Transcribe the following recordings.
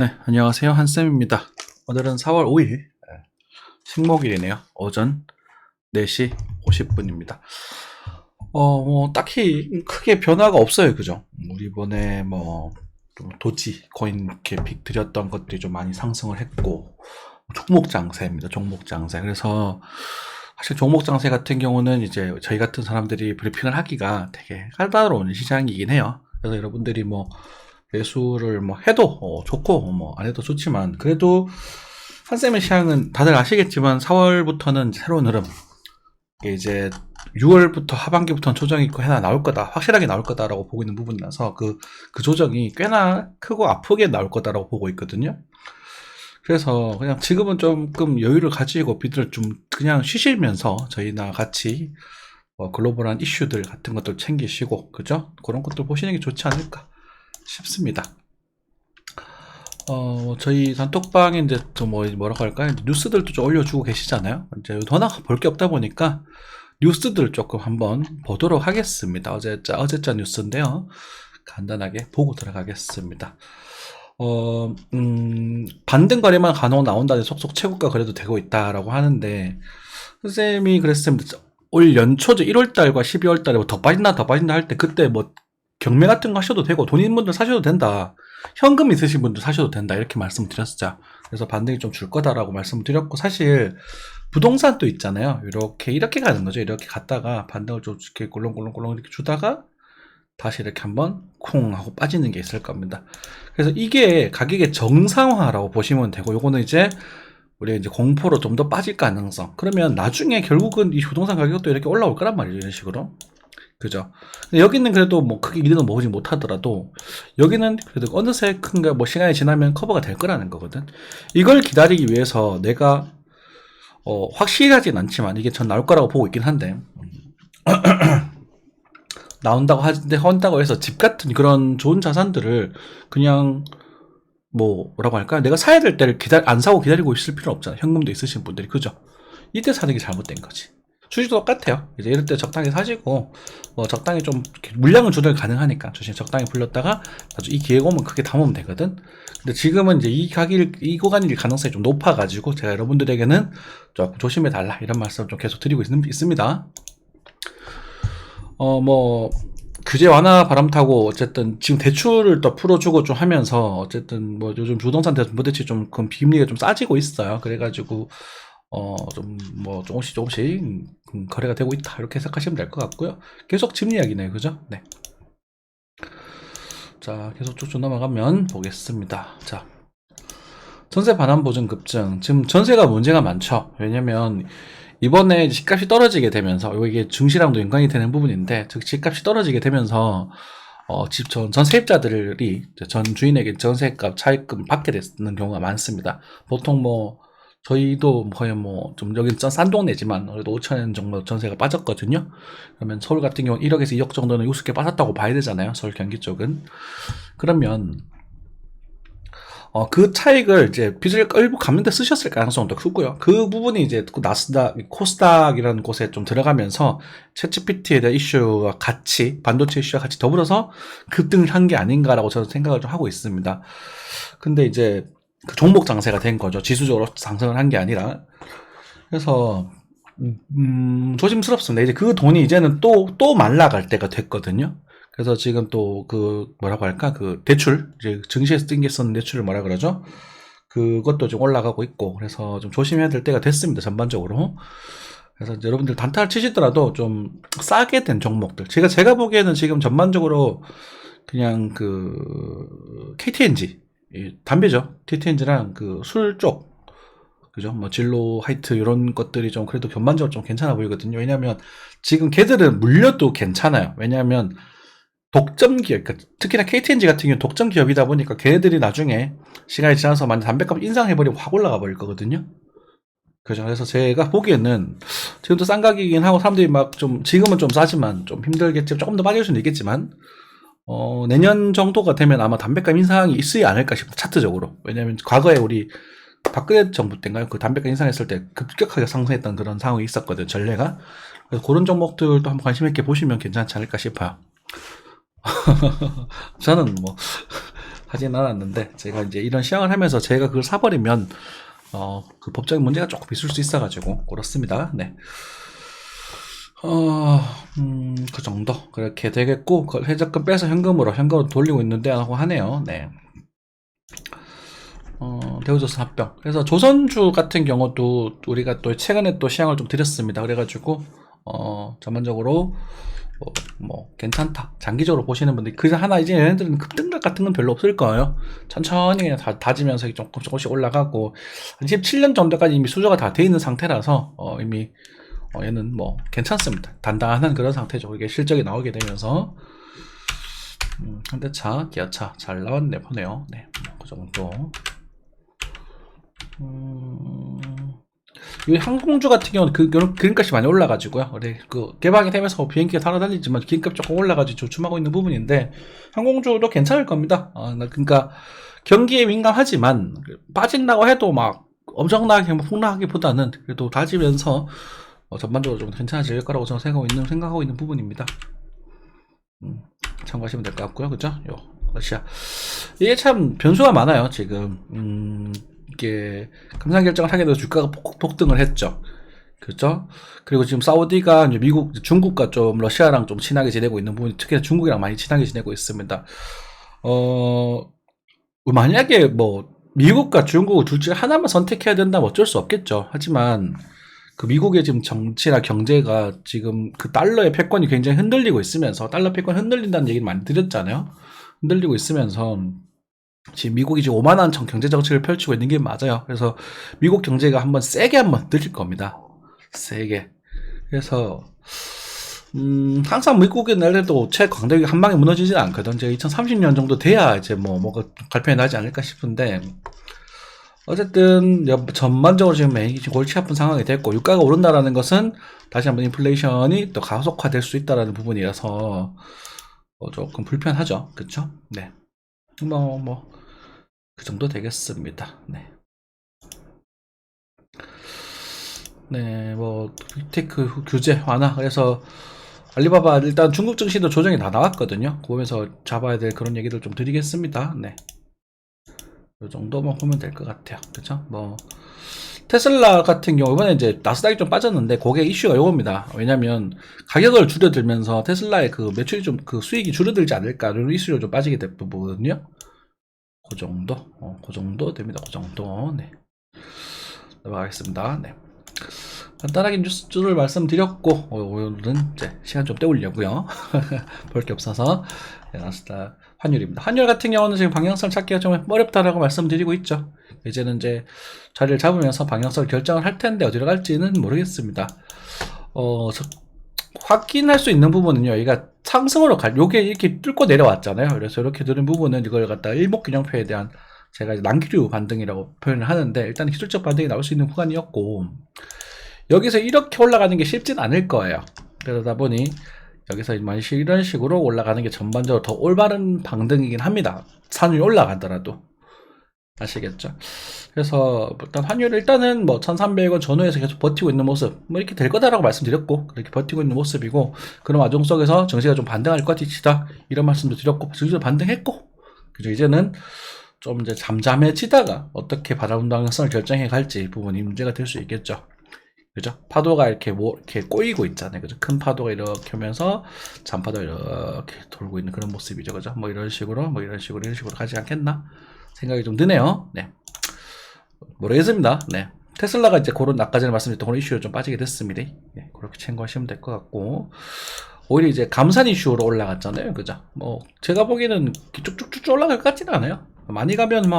네, 안녕하세요. 한쌤입니다. 오늘은 4월 5일 식목일이네요. 오전 4시 50분입니다. 딱히 크게 변화가 없어요. 그죠? 우리 이번에 도지, 코인 이렇게 빅 들였던 것들이 좀 많이 상승을 했고, 종목 장세입니다. 종목 장세. 그래서 사실 종목 장세 같은 경우는 이제 저희 같은 사람들이 브리핑을 하기가 되게 까다로운 시장이긴 해요. 그래서 여러분들이 매수를 해도 좋고 안 해도 좋지만, 그래도 한쌤의 시향은 다들 아시겠지만 4월부터는 새로운 흐름, 이제 6월부터 하반기부터는 조정이 있고 하나 나올 거다, 확실하게 나올 거다라고 보고 있는 부분이라서 그 조정이 꽤나 크고 아프게 나올 거다라고 보고 있거든요. 그래서 그냥 지금은 조금 여유를 가지고 비들 좀 그냥 쉬시면서 저희나 같이 글로벌한 이슈들 같은 것들 챙기시고, 그죠? 그런 것들 보시는 게 좋지 않을까 싶습니다. 저희 단톡방에 이제 뭐라고 할까요? 뉴스들도 좀 올려주고 계시잖아요. 이제 워낙 볼 게 없다 보니까 뉴스들 조금 한번 보도록 하겠습니다. 어제자 뉴스인데요. 간단하게 보고 들어가겠습니다. 반등 거래만 간혹 나온다는 속속 최고가 거래도 되고 있다라고 하는데, 선생님이 그랬습니다. 올 연초죠. 1월달과 12월달에 더 빠진다 할 때, 그때 경매 같은 거 하셔도 되고 돈 있는 분들 사셔도 된다, 현금 있으신 분들 사셔도 된다, 이렇게 말씀을 드렸었죠. 그래서 반등이 좀 줄 거다라고 말씀을 드렸고, 사실 부동산도 있잖아요. 이렇게 가는 거죠. 이렇게 갔다가 반등을 좀 이렇게 꼴렁꼴렁 이렇게 주다가 다시 이렇게 한번 콩 하고 빠지는 게 있을 겁니다. 그래서 이게 가격의 정상화라고 보시면 되고, 요거는 이제 우리가 이제 공포로 좀 더 빠질 가능성, 그러면 나중에 결국은 이 부동산 가격도 이렇게 올라올 거란 말이죠. 이런 식으로. 그죠? 근데 여기는 그래도 크게 이득을 먹지 못하더라도, 여기는 그래도 어느새 시간이 지나면 커버가 될 거라는 거거든. 이걸 기다리기 위해서 내가 확실하진 않지만 이게 전 나올 거라고 보고 있긴 한데, 한다고 해서 집 같은 그런 좋은 자산들을 그냥 뭐라고 할까, 내가 사야 될 때를 안 사고 기다리고 있을 필요는 없잖아. 현금도 있으신 분들이. 그죠? 이때 사는 게 잘못된 거지. 주식도 똑같아요. 이제 이럴 때 적당히 사시고, 적당히 좀 물량은 조절 가능하니까 주식 적당히 불렸다가 나중에 이 기회가 오면 크게 담으면 되거든. 근데 지금은 이제 이 구간일 가능성이 좀 높아가지고 제가 여러분들에게는 조금 조심해 달라, 이런 말씀을 좀 계속 드리고 있습니다. 규제 완화 바람 타고 어쨌든 지금 대출을 또 풀어주고 좀 하면서, 어쨌든 요즘 부동산 대출 좀 비금리가 좀 싸지고 있어요. 그래가지고 조금씩 거래가 되고 있다, 이렇게 해석하시면 될 것 같고요. 계속 집 이야기네요. 그죠? 네. 자, 계속 쭉쭉 넘어가면 보겠습니다. 자, 전세 반환 보증 급증. 지금 전세가 문제가 많죠. 왜냐면 이번에 집값이 떨어지게 되면서, 이게 증시랑도 연관이 되는 부분인데, 즉 집값이 떨어지게 되면서 전 세입자들이 전 주인에게 전세값 차입금 받게 되는 경우가 많습니다. 보통 저희도 거의 좀 여기 싼 동네지만 그래도 5천원 정도 전세가 빠졌거든요. 그러면 서울 같은 경우는 1억에서 2억 정도는 우습게 빠졌다고 봐야 되잖아요. 서울 경기 쪽은. 그러면 그 차익을 이제 빚을 일부 갚는 데 쓰셨을 가능성도 크고요. 그 부분이 이제 나스닥, 코스닥이라는 곳에 좀 들어가면서 챗GPT에 대한 이슈와 같이, 반도체 이슈와 같이 더불어서 급등을 한 게 아닌가라고 저는 생각을 좀 하고 있습니다. 근데 이제 그 종목 장세가 된 거죠. 지수적으로 상승을 한 게 아니라. 그래서 조심스럽습니다. 이제 그 돈이 이제는 또 말라갈 때가 됐거든요. 그래서 지금 또 뭐라고 할까, 대출, 이제 증시에서 땡겼었는 대출을 뭐라 그러죠? 그것도 좀 올라가고 있고, 그래서 좀 조심해야 될 때가 됐습니다, 전반적으로. 그래서 이제 여러분들 단타를 치시더라도 좀 싸게 된 종목들. 제가 보기에는 지금 전반적으로 그냥 KTNG, 담배죠. KTNG랑 술 쪽, 그죠? 진로, 하이트, 이런 것들이 좀 그래도 전반적으로 좀 괜찮아 보이거든요. 왜냐면 지금 걔들은 물려도 괜찮아요. 왜냐면 독점 기업, 특히나 KTNG 같은 경우는 독점 기업이다 보니까 걔네들이 나중에 시간이 지나서 만약 담배값 인상해버리면 확 올라가 버릴 거거든요. 그죠? 그래서 제가 보기에는 지금도 싼 가격이긴 하고, 사람들이 지금은 좀 싸지만 좀 힘들겠지만, 조금 더 빠질 수는 있겠지만, 내년 정도가 되면 아마 담배값 인상이 있지 않을까 싶어요. 차트적으로. 왜냐면 과거에 우리 박근혜 정부 때인가요? 담배값 인상했을 때 급격하게 상승했던 그런 상황이 있었거든요. 전례가. 그래서 그런 종목들도 한번 관심 있게 보시면 괜찮지 않을까 싶어요. 저는 하진 않았는데, 제가 이제 이런 시황을 하면서 제가 그걸 사버리면, 그 법적인 문제가 조금 있을 수 있어가지고, 그렇습니다. 네. 그 정도. 그렇게 되겠고, 그 해적금 빼서 현금으로 돌리고 있는데, 하고 하네요. 네. 대우조선 합병. 그래서 조선주 같은 경우도 우리가 또 최근에 또 시향을 좀 드렸습니다. 그래가지고, 전반적으로, 괜찮다. 장기적으로 보시는 분들, 그 하나 이제 얘네들은 급등락 같은 건 별로 없을 거예요. 천천히 그냥 다지면서 조금씩 올라가고, 17년 정도까지 이미 수조가 다 돼 있는 상태라서, 이미, 얘는 괜찮습니다. 단단한 그런 상태죠. 이게 실적이 나오게 되면서, 현대차, 기아차 잘 나왔네, 보네요. 네, 그 정도. 이 항공주 같은 경우는 기름값이 많이 올라가지고요. 그 개방이 되면서 비행기가 달아 달리지만 기름값 조금 올라가지고 조춤하고 있는 부분인데 항공주도 괜찮을 겁니다. 그러니까 경기에 민감하지만 빠진다고 해도 막 엄청나게 폭락하기보다는 그래도 다지면서 전반적으로 좀 괜찮아질 거라고 저는 생각하고 있는 부분입니다. 참고하시면 될 것 같고요. 그죠? 러시아. 이게 참 변수가 많아요, 지금. 이게 감산 결정을 하게 돼서 주가가 폭등을 했죠. 그죠? 그리고 지금 사우디가 이제 중국과 좀 러시아랑 좀 친하게 지내고 있는 부분이 특히 중국이랑 많이 친하게 지내고 있습니다. 만약에 미국과 중국 둘 중에 하나만 선택해야 된다면 어쩔 수 없겠죠. 하지만 그 미국의 지금 정치나 경제가 지금 그 달러의 패권이 굉장히 흔들리고 있으면서 달러 패권 흔들린다는 얘기를 많이 드렸잖아요. 흔들리고 있으면서 지금 미국이 지금 오만한 경제 정책을 펼치고 있는 게 맞아요. 그래서 미국 경제가 세게 한번 들릴 겁니다. 세게. 그래서 항상 미국의 날에도 최강대국이 한 방에 무너지진 않거든. 이제 2030년 정도 돼야 이제 뭐가 갈편이 나지 않을까 싶은데 어쨌든 전반적으로 지금 골치 아픈 상황이 됐고 유가가 오른다라는 것은 다시 한번 인플레이션이 또 가속화될 수 있다라는 부분이라서 조금 불편하죠. 그쵸? 네. 그 정도 되겠습니다. 네. 네, 빅테크 규제 완화. 그래서 알리바바 일단 중국 증시도 조정이 다 나왔거든요. 보면서 잡아야 될 그런 얘기들 좀 드리겠습니다. 네. 이 정도만 보면 될 것 같아요. 그쵸? 테슬라 같은 경우, 이번에 이제 나스닥이 좀 빠졌는데, 그게 이슈가 요겁니다. 왜냐면, 가격을 줄여들면서 테슬라의 그 매출이 그 수익이 줄어들지 않을까, 이런 이슈로 좀 빠지게 될 부분이거든요. 그 정도? 그 정도 됩니다. 그 정도. 네. 넘어가겠습니다. 네. 간단하게 뉴스를 말씀드렸고, 오늘은 이제 시간 좀 때우려고요. 볼 게 없어서. 네, 나스닥 환율입니다. 환율 같은 경우는 지금 방향성을 찾기가 좀 어렵다라고 말씀드리고 있죠. 이제는 이제 자리를 잡으면서 방향성을 결정을 할 텐데 어디로 갈지는 모르겠습니다. 확인할 수 있는 부분은요, 얘가 상승으로 요게 이렇게 뚫고 내려왔잖아요. 그래서 이렇게 들은 부분은 이걸 갖다 일목균형표에 대한 제가 난기류 반등이라고 표현을 하는데, 일단 기술적 반등이 나올 수 있는 구간이었고, 여기서 이렇게 올라가는 게 쉽진 않을 거예요. 그러다 보니 여기서 이런 식으로 올라가는 게 전반적으로 더 올바른 반등이긴 합니다. 산울이 올라가더라도. 아시겠죠? 그래서 일단 환율 일단은 1300원 전후에서 계속 버티고 있는 모습, 이렇게 될 거다라고 말씀드렸고, 그렇게 버티고 있는 모습이고, 그런 와중 속에서 정시가 좀 반등할 것이다, 이런 말씀도 드렸고, 정시도 반등했고, 그죠? 이제는 좀 이제 잠잠해지다가 어떻게 바람 방향성을 결정해 갈지 부분이 문제가 될 수 있겠죠. 그죠? 파도가 이렇게 꼬이고 있잖아요. 그죠? 큰 파도가 이렇게 오면서 잔파도가 이렇게 돌고 있는 그런 모습이죠. 그죠? 이런 식으로 가지 않겠나? 생각이 좀 드네요. 네. 모르겠습니다. 네. 테슬라가 이제 아까 전에 말씀드렸던 그런 이슈로 좀 빠지게 됐습니다. 네, 그렇게 참고하시면 될 것 같고, 오히려 이제 감산 이슈로 올라갔잖아요. 그죠? 제가 보기에는 쭉쭉쭉 올라갈 것 같지는 않아요. 많이 가면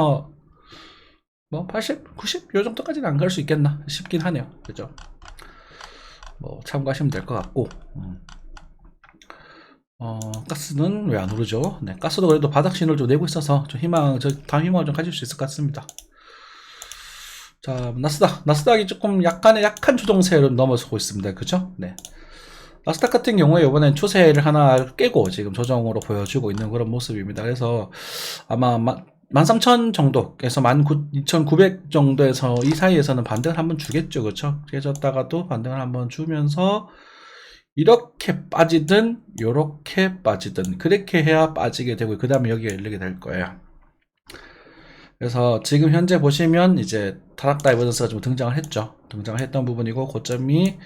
80, 90? 요 정도까지는 안 갈 수 있겠나 싶긴 하네요. 그죠? 참고하시면 될 것 같고, 가스는 왜 안 오르죠? 네, 가스도 그래도 바닥 신호를 좀 내고 있어서 다음 희망을 좀 가질 수 있을 것 같습니다. 자, 나스닥이 조금 약한 추동세를 넘어서고 있습니다. 그죠? 네. 나스닥 같은 경우에 이번엔 추세를 하나 깨고 지금 조정으로 보여주고 있는 그런 모습입니다. 그래서 아마 13,000 정도에서 12,900 정도에서 이 사이에서는 반등을 한번 주겠죠. 그렇죠? 깨졌다가도 반등을 한번 주면서 이렇게 빠지든 요렇게 빠지든 그렇게 해야 빠지게 되고 그 다음에 여기가 열리게 될 거예요. 그래서 지금 현재 보시면 이제 타락 다이버전스가 좀 등장을 했죠. 등장을 했던 부분이고 고점이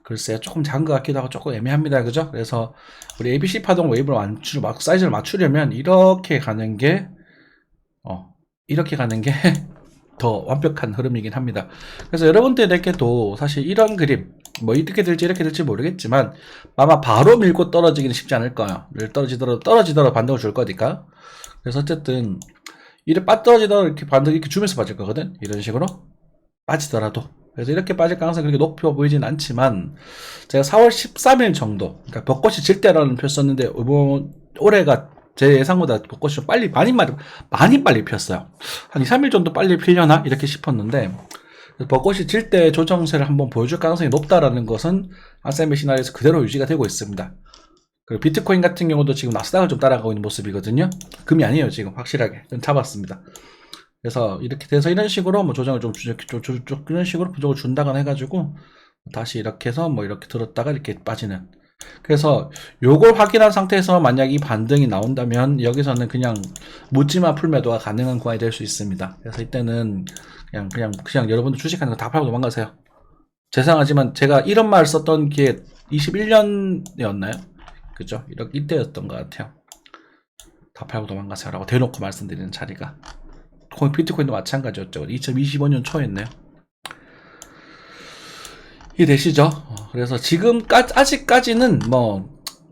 글쎄요 조금 작은 것 같기도 하고 조금 애매합니다. 그죠? 그래서 우리 ABC 파동 웨이브를 사이즈를 맞추려면 이렇게 가는 게 이렇게 가는 게 더 완벽한 흐름이긴 합니다. 그래서 여러분들에게도 사실 이런 그림 뭐 이렇게 될지 모르겠지만 아마 바로 밀고 떨어지기는 쉽지 않을 거예요. 떨어지더라도 반등을 줄 거니까. 그래서 어쨌든 이래 빠떨어지더라도 이렇게 반등 이렇게 주면서 빠질 거거든. 이런 식으로 빠지더라도. 그래서 이렇게 빠질 가능성이 그렇게 높여 보이진 않지만 제가 4월 13일 정도 그러니까 벚꽃이 질 때라는 표 썼는데 올해가 제 예상보다 벚꽃이 좀 많이 빨리 피었어요. 한 2, 3일 정도 빨리 피려나? 이렇게 싶었는데, 벚꽃이 질 때 조정세를 한번 보여줄 가능성이 높다라는 것은 아셈의 시나리오에서 그대로 유지가 되고 있습니다. 그리고 비트코인 같은 경우도 지금 나스닥을 좀 따라가고 있는 모습이거든요. 금이 아니에요, 지금 확실하게. 좀 잡았습니다. 그래서 이렇게 돼서 이런 식으로 뭐 조정을 이런 식으로 부족을 준다거나 해가지고 다시 이렇게 해서 뭐 이렇게 들었다가 이렇게 빠지는. 그래서 요걸 확인한 상태에서 만약 이 반등이 나온다면 여기서는 그냥 묻지마 풀매도가 가능한 구간이 될 수 있습니다. 그래서 이때는 그냥 여러분들 주식하는 거 다 팔고 도망가세요. 죄송하지만 제가 이런 말 썼던 게 21년이었나요? 그죠? 이때였던 것 같아요. 다 팔고 도망가세요 라고 대놓고 말씀드리는 자리가 비트코인도 마찬가지였죠. 2025년 초였네요. 이해되시죠? 그래서 아직까지는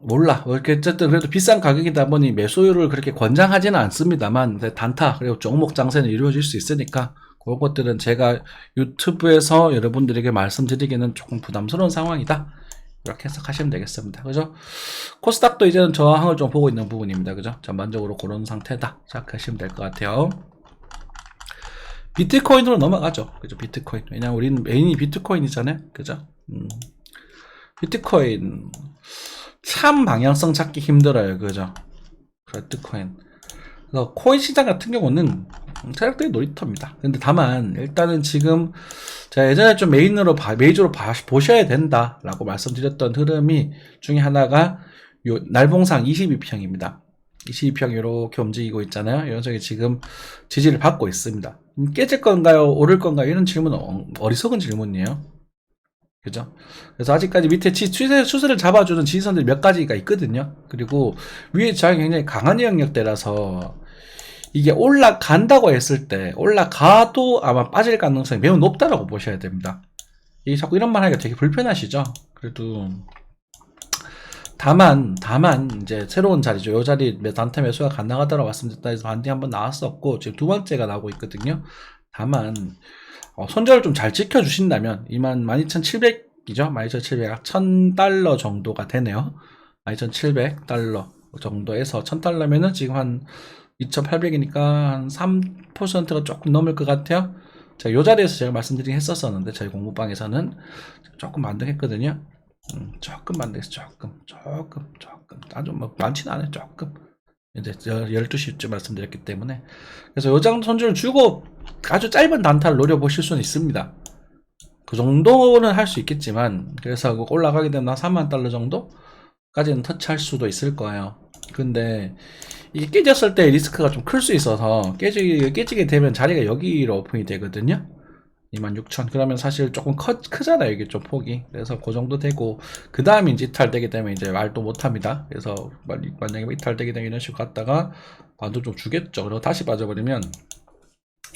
몰라. 어쨌든 그래도 비싼 가격이다 보니 매수를 그렇게 권장하지는 않습니다만, 단타, 그리고 종목 장세는 이루어질 수 있으니까, 그런 것들은 제가 유튜브에서 여러분들에게 말씀드리기는 조금 부담스러운 상황이다. 이렇게 해석하시면 되겠습니다. 그죠? 코스닥도 이제는 저항을 좀 보고 있는 부분입니다. 그죠? 전반적으로 그런 상태다. 생각하시면 될 것 같아요. 비트코인으로 넘어가죠. 그죠? 비트코인. 왜냐면 우리는 메인이 비트코인이잖아요. 그죠? 비트코인. 참 방향성 찾기 힘들어요. 그죠? 비트코인. 그래서 코인 시장 같은 경우는 세력들의 놀이터입니다. 근데 다만, 일단은 지금 제가 예전에 좀 메이저로 보셔야 된다라고 말씀드렸던 흐름이 중에 하나가 요 날봉상 22평입니다. 22평 이렇게 움직이고 있잖아요. 이 녀석이 지금 지지를 받고 있습니다. 깨질 건가요? 오를 건가요? 이런 질문은 어리석은 질문이에요. 그죠? 그래서 아직까지 밑에 추세를 잡아주는 지지선들이 몇 가지가 있거든요. 그리고 위에 저항이 굉장히 강한 영역대라서 이게 올라간다고 했을 때 올라가도 아마 빠질 가능성이 매우 높다라고 보셔야 됩니다. 이게 자꾸 이런 말 하기가 되게 불편하시죠? 그래도 다만 이제 새로운 자리죠. 요 자리 단타 매수가 가능하다고 말씀드렸다 해서 반등이 한번 나왔었고 지금 두 번째가 나오고 있거든요. 다만 손절을 좀 잘 지켜주신다면 12,700이죠. 12,700 $1,000 정도가 되네요. 12,700달러 정도에서 1,000달러면은 지금 한 2,800이니까 한 3%가 조금 넘을 것 같아요. 제가 요 자리에서 제가 말씀드리긴 했었는데 저희 공부방에서는 조금 반등했거든요. 조금 반등했어. 조금 아주 많지는 않아요. 조금 이제 12시쯤 말씀드렸기 때문에 그래서 요 정도 손절을 주고 아주 짧은 단타를 노려보실 수는 있습니다. 그 정도는 할 수 있겠지만 그래서 올라가게 되면 한 3만 달러 정도까지는 터치할 수도 있을 거예요. 근데 이게 깨졌을 때 리스크가 좀 클 수 있어서 깨지게 되면 자리가 여기로 오픈이 되거든요. 26,000 그러면 사실 조금 크잖아요. 이게 좀 폭이. 그래서 그 정도 되고 그 다음에 이제 이탈되게 되면 이제 말도 못합니다. 그래서 만약에 이탈되게 되면 이런 식으로 갔다가 반도 좀 주겠죠. 그리고 다시 빠져버리면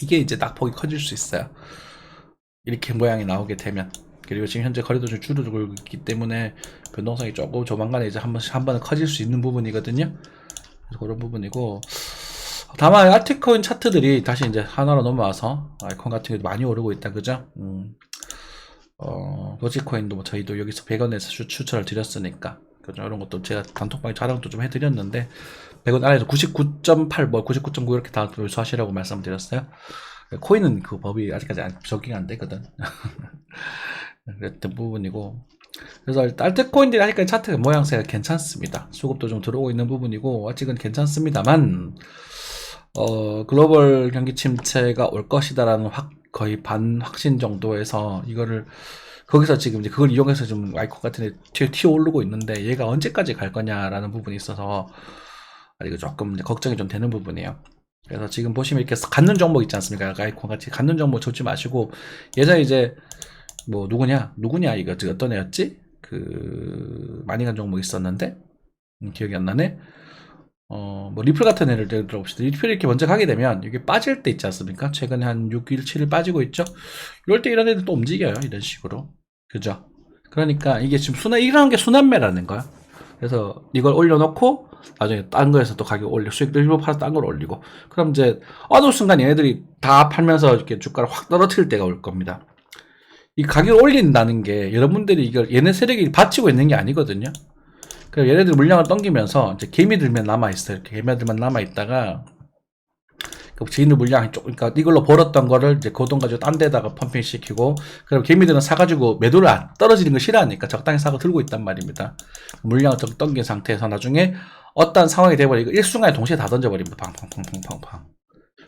이게 이제 낙폭이 커질 수 있어요. 이렇게 모양이 나오게 되면. 그리고 지금 현재 거래도 좀 줄어들고 있기 때문에 변동성이 조금 조만간에 이제 한 번은 커질 수 있는 부분이거든요. 그래서 그런 부분이고 다만 알트코인 차트들이 다시 이제 하나로 넘어와서 아이콘 같은 게 많이 오르고 있다. 그죠? 도지코인도 뭐 저희도 여기서 100원에서 추천을 드렸으니까 그죠? 이런 것도 제가 단톡방에 자랑도 좀 해드렸는데 100원 안에서 99.8 뭐 99.9 이렇게 다 매수하시라고 말씀드렸어요. 코인은 그 법이 아직까지 적용 안 되거든. 그랬던 부분이고 그래서 알트코인들이 아직까지 차트 모양새가 괜찮습니다. 수급도 좀 들어오고 있는 부분이고 아직은 괜찮습니다만 글로벌 경기 침체가 올 것이다라는 거의 반 확신 정도에서 이거를 거기서 지금 이제 그걸 이용해서 좀 아이콘 같은 데 튀어 오르고 있는데 얘가 언제까지 갈 거냐라는 부분이 있어서 아직 조금 이제 걱정이 좀 되는 부분이에요. 그래서 지금 보시면 이렇게 갖는 종목 있지 않습니까? 아이콘 같이 갖는 종목 좋지 마시고, 예전에 이제 뭐 누구냐 이거 어떤 애였지? 그 많이 간 종목 있었는데 기억이 안 나네. 뭐 리플 같은 애를 들어봅시다. 리플 이렇게 먼저 가게 되면 이게 빠질 때 있지 않습니까? 최근에 한 6일, 7일 빠지고 있죠. 이럴 때 이런 애들 또 움직여요. 이런 식으로. 그죠? 그러니까 이게 지금 이런 게 순환매라는 거야. 그래서 이걸 올려놓고 나중에 딴 거에서 또 가격 올리고 수익도 일부 팔아서 딴 걸 올리고, 그럼 이제 어느 순간 얘네들이 다 팔면서 이렇게 주가를 확 떨어뜨릴 때가 올 겁니다. 이 가격을 올린다는 게 여러분들이 이걸 얘네 세력이 받치고 있는 게 아니거든요. 그럼 얘네들 물량을 넘기면서 이제 개미들만 남아있어요. 이렇게 개미들만 남아있다가 지인들 물량이 그러니까 이걸로 벌었던 거를 이제 그 돈 가지고 딴 데다가 펌핑 시키고, 그럼 개미들은 사가지고 매도를 떨어지는 걸 싫어하니까 적당히 사고 들고 있단 말입니다. 물량을 좀 넘긴 상태에서 나중에 어떤 상황이 돼버리고 일순간에 동시에 다 던져버립니다. 팡팡팡팡팡팡.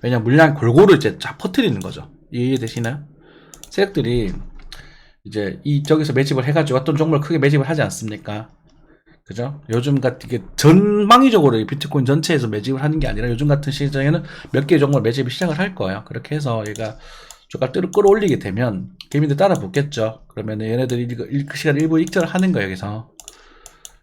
왜냐면 물량이 골고루 이제 쫙 퍼뜨리는 거죠. 이해되시나요? 세력들이 이제 저기서 매집을 해가지고 어떤 종목을 크게 매집을 하지 않습니까? 그죠? 요즘 같은 게 전망위적으로 비트코인 전체에서 매집을 하는 게 아니라 요즘 같은 시장에는 몇 개의 종목을 매집을 시작을 할 거예요. 그렇게 해서 얘가 주가를 끌어올리게 되면 개미들 따라 붙겠죠. 그러면 얘네들이 그 시간 일부 익절을 하는 거예요. 여기서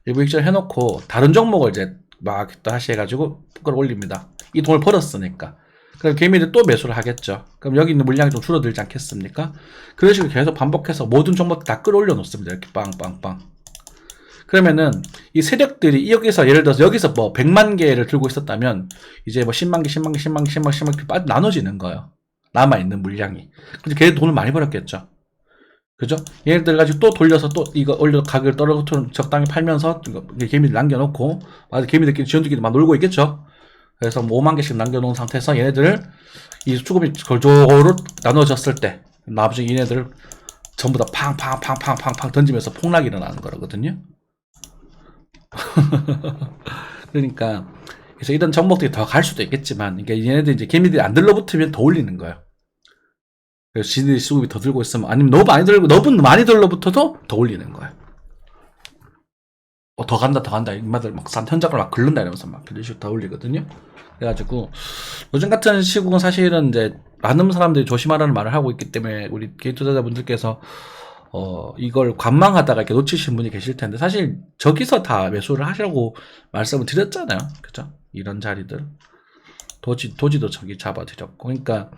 일부 익절 해놓고 다른 종목을 이제 막 다시 해가지고 끌어올립니다. 이 돈을 벌었으니까. 그럼 개미들 또 매수를 하겠죠. 그럼 여기 있는 물량이 좀 줄어들지 않겠습니까? 그런 식으로 계속 반복해서 모든 종목들 다 끌어올려 놓습니다. 이렇게 빵빵빵. 그러면은 이 세력들이 여기서 예를 들어서 여기서 뭐 100만 개를 들고 있었다면 이제 뭐 10만 개, 10만 개, 10만 개, 10만 개, 10만 개 나눠지는 거예요. 남아있는 물량이. 근데 걔 돈을 많이 벌었겠죠. 그죠? 얘네들 가지고 또 돌려서 또 이거 올려 가격을 떨어뜨려 적당히 팔면서 개미들 남겨놓고, 개미들끼리 지원들끼리 막 놀고 있겠죠. 그래서 뭐 5만 개씩 남겨놓은 상태에서 얘네들을 이 수급이 골고루 나눠졌을 때 나머지 얘네들을 전부 다 팡팡팡팡팡팡 던지면서 폭락이 일어나는 거거든요. 그러니까 그래서 이런 종목들이 더 갈 수도 있겠지만, 그러니까 얘네들 이제 개미들이 안 들러붙으면 더 올리는 거예요. 그래서 지들이 수급이 더 들고 있으면, 아니면 너무 많이 들러붙어도 더 올리는 거예요. 더 간다 이마들 막 현장을 막 긁는다 이러면서 막 이런 식으로 더 올리거든요. 그래가지고 요즘 같은 시국은 사실은 이제 많은 사람들이 조심하라는 말을 하고 있기 때문에 우리 개인 투자자분들께서 이걸 관망하다가 이렇게 놓치신 분이 계실 텐데, 사실 저기서 다 매수를 하시라고 말씀을 드렸잖아요. 그죠? 이런 자리들. 도지도 저기 잡아드렸고. 그러니까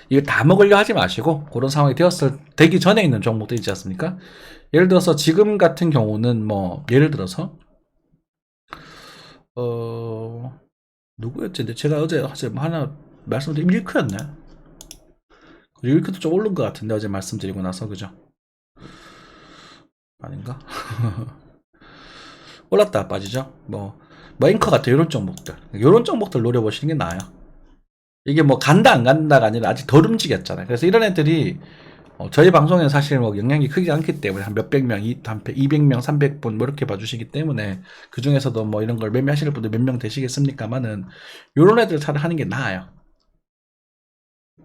이걸 다 먹으려 하지 마시고, 그런 상황이 되기 전에 있는 종목들 있지 않습니까? 예를 들어서 지금 같은 경우는 뭐, 예를 들어서, 누구였지? 근데 제가 어제 뭐 하나 말씀드린 밀크였네. 밀크도 좀 오른 것 같은데, 어제 말씀드리고 나서, 그죠? 아닌가? 올랐다 빠지죠? 뭐 앵커 같은 이런 종목들 노려보시는 게 나아요. 이게 뭐 간다 안 간다가 아니라 아직 덜 움직였잖아요. 그래서 이런 애들이 저희 방송에 사실 뭐 영향이 크지 않기 때문에 한 몇백 명, 200명, 300분 뭐 이렇게 봐주시기 때문에, 그 중에서도 뭐 이런 걸 매매하시는 분들 몇 명 되시겠습니까만은 이런 애들 차를 하는 게 나아요.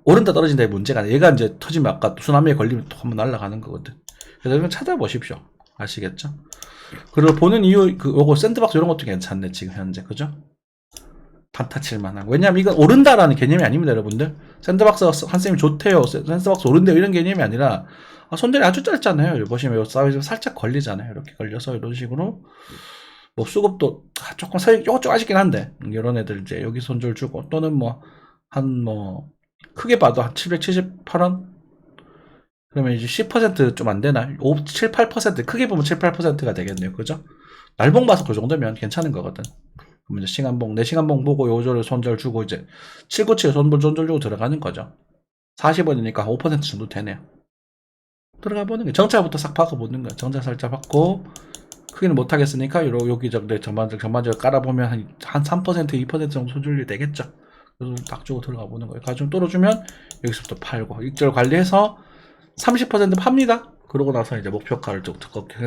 오른다 떨어진다의 문제가 아니라 얘가 이제 터지면 아까 수나미에 걸리면 또 한번 날아가는 거거든. 그래서 이건 찾아보십시오. 아시겠죠? 그리고 보는 이유, 요거 샌드박스 이런 것도 괜찮네, 지금 현재. 그죠? 단타 칠만한. 왜냐면 이건 오른다라는 개념이 아닙니다, 여러분들. 샌드박스 한쌤이 좋대요. 샌드박스 오른대요. 이런 개념이 아니라, 손절이 아주 짧잖아요. 여기 보시면 요 사이즈 살짝 걸리잖아요. 이렇게 걸려서 이런 식으로. 뭐 수급도 조금 요쪽 아쉽긴 한데, 이런 애들 이제 여기 손절 주고, 또는 뭐, 크게 봐도 한 778원? 그러면 이제 10% 좀 안 되나? 7, 8%, 크게 보면 7, 8%가 되겠네요. 그죠? 날봉 봐서 그 정도면 괜찮은 거거든. 그럼 이제 시간봉, 내 시간봉 보고 요절을 손절 주고 이제 797 손절 주고 들어가는 거죠. 40원이니까 5% 정도 되네요. 들어가 보는 게, 정찰부터 싹 바꿔보는 거야. 정찰 살짝 받고, 크게는 못하겠으니까, 여기 전반적으로 깔아보면 한 3%, 2% 정도 손절이 되겠죠. 그래서 딱 주고 들어가 보는 거예요. 가좀 떨어주면 여기서부터 팔고, 익절 관리해서 30% 팝니다. 그러고 나서 이제 목표가를 쭉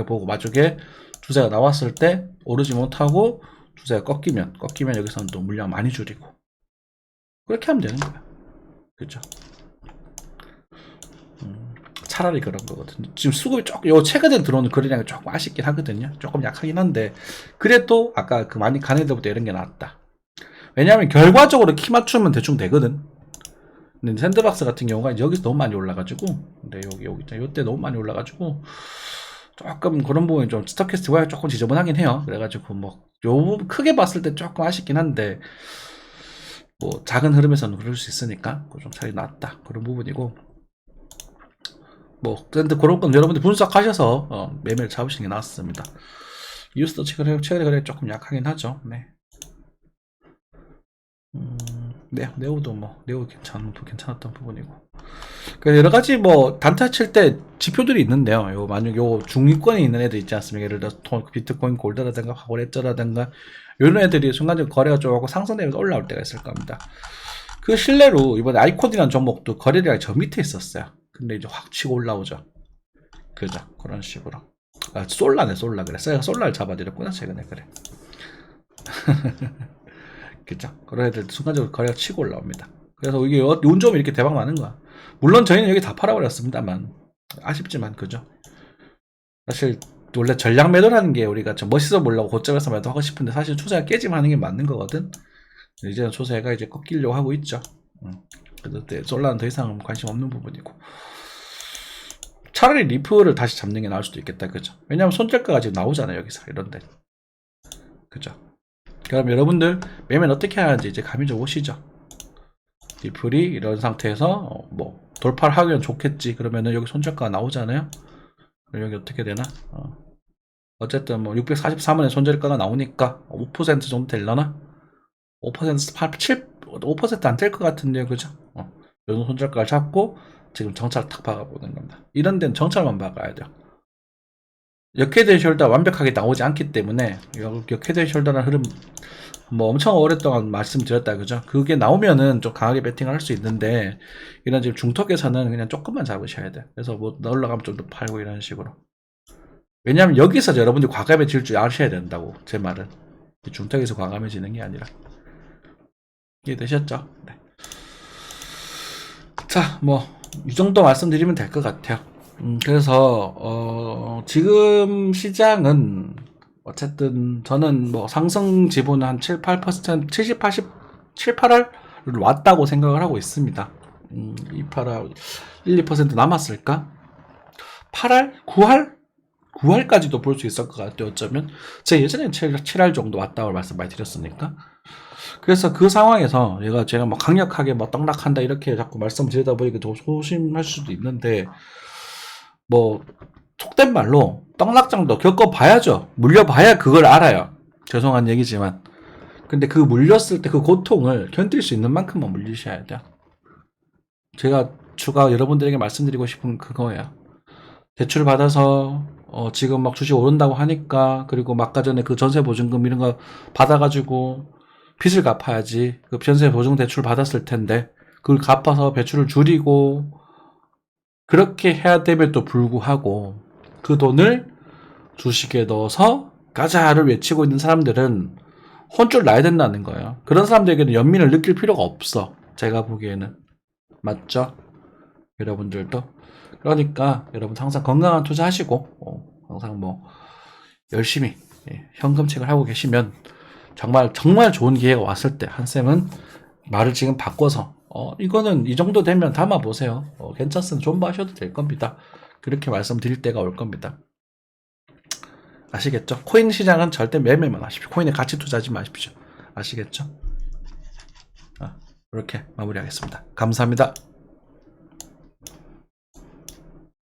보고, 마중에 주세가 나왔을 때 오르지 못하고 주세가 꺾이면 여기서는 또 물량 많이 줄이고, 그렇게 하면 되는 거야. 그죠? 차라리 그런 거거든요. 지금 수급이 조금, 최근에 들어오는 거래량이 조금 아쉽긴 하거든요. 조금 약하긴 한데, 그래도 아까 그 많이 간 애들보다 이런 게 낫다. 왜냐하면 결과적으로 키 맞추면 대충 되거든. 근데 샌드박스 같은 경우가 이제 여기서 너무 많이 올라가지고, 근데 여기 요때 너무 많이 올라가지고 조금 그런 부분이 좀 스토캐스틱 조금 지저분하긴 해요. 그래가지고 뭐 요 크게 봤을 때 조금 아쉽긴 한데, 뭐 작은 흐름에서는 그럴 수 있으니까 좀 차이 났다 그런 부분이고, 뭐 근데 그런 건 여러분들 분석하셔서 매매를 잡으시는 게 낫습니다. 뉴스도 최근에 그래 조금 약하긴 하죠. 네. 네, 네오 괜찮았던 부분이고. 그 여러 가지 뭐 단타 칠 때 지표들이 있는데요. 요 만약 요 중위권에 있는 애들 있지 않습니까? 예를 들어 비트코인 골드라든가 파고레저라든가 이런 애들이 순간적으로 거래가 좀 상승되면서 올라올 때가 있을 겁니다. 그 실내로 이번에 아이콘이라는 종목도 거래량이 저 밑에 있었어요. 근데 이제 확 치고 올라오죠. 그죠? 그런 식으로. 아, 솔라 그랬어요. 솔라를 잡아드렸구나 최근에. 그래. 그죠? 그런 애들 순간적으로 거래가 치고 올라옵니다. 그래서 이게 운 좋으면 이렇게 대박 나는 거야. 물론 저희는 여기 다 팔아버렸습니다만, 아쉽지만, 그죠? 사실, 원래 전략 매도라는 게 우리가 좀 멋있어 보려고 고점에서 매도하고 싶은데 사실 추세가 깨지면 하는 게 맞는 거거든? 이제는 추세가 이제 꺾이려고 하고 있죠. 그래서 솔라는 더 이상 관심 없는 부분이고. 차라리 리프를 다시 잡는 게 나을 수도 있겠다, 그죠? 왜냐면 손절가가 지금 나오잖아요, 여기서. 이런데. 그죠? 그럼 여러분들 매매는 어떻게 하는지 이제 감이 좀 오시죠? 리플이 이런 상태에서 뭐 돌파를 하면 좋겠지. 그러면은 여기 손절가가 나오잖아요. 그럼 여기 어떻게 되나? 어쨌든 뭐 643원에 손절가가 나오니까 5% 정도 되려나? 5% 7, 5%안 될 것 같은데요, 그죠? 요 손절가를 잡고 지금 정찰 탁 박아보는 겁니다. 이런 데는 정찰만 박아야 돼요. 역헤드 숄더 완벽하게 나오지 않기 때문에 역헤드 숄더라는 흐름 뭐 엄청 오랫동안 말씀드렸다 그죠? 그게 나오면은 좀 강하게 배팅을 할 수 있는데 이런 지금 중턱에서는 그냥 조금만 잡으셔야 돼. 그래서 뭐 올라가면 좀 더 팔고 이런 식으로. 왜냐하면 여기서 여러분들이 과감해질 줄 아셔야 된다고 제 말은. 중턱에서 과감해지는 게 아니라. 이해되셨죠? 네. 자, 뭐 이 정도 말씀드리면 될 것 같아요. 그래서 지금 시장은 어쨌든 저는 뭐 상승 지분은 한 7, 8%, 70, 80, 7, 8할 왔다고 생각을 하고 있습니다. 2, 8할 1, 2% 남았을까? 8할? 9할? 9할까지도 볼 수 있을 것 같아요. 어쩌면 제가 예전에 7할 정도 왔다고 말씀 많이 드렸으니까. 그래서 그 상황에서 제가 뭐 강력하게 뭐 떡락한다 이렇게 자꾸 말씀드리다 보니까 좀 소심할 수도 있는데, 뭐 속된 말로 떡락장도 겪어봐야죠. 물려봐야 그걸 알아요. 죄송한 얘기지만. 근데 그 물렸을 때 그 고통을 견딜 수 있는 만큼만 물리셔야 돼요. 제가 추가 여러분들에게 말씀드리고 싶은 그거예요. 대출 받아서 지금 막 주식 오른다고 하니까, 그리고 아까 전에 그 전세 보증금 이런 거 받아가지고 빚을 갚아야지. 그 전세 보증 대출 받았을 텐데 그걸 갚아서 배출을 줄이고 그렇게 해야 됨에도 불구하고 그 돈을 주식에 넣어서 가자를 외치고 있는 사람들은 혼쭐 나야 된다는 거예요. 그런 사람들에게는 연민을 느낄 필요가 없어. 제가 보기에는. 맞죠? 여러분들도. 그러니까 여러분 항상 건강한 투자하시고 항상 뭐 열심히 현금책을 하고 계시면 정말 좋은 기회가 왔을 때 한쌤은 말을 지금 바꿔서 이거는 이 정도 되면 담아보세요. 괜찮으면 존버하셔도 될 겁니다. 그렇게 말씀드릴 때가 올 겁니다. 아시겠죠? 코인 시장은 절대 매매만 하십시오. 코인에 같이 투자하지 마십시오. 아시겠죠? 이렇게 마무리하겠습니다. 감사합니다.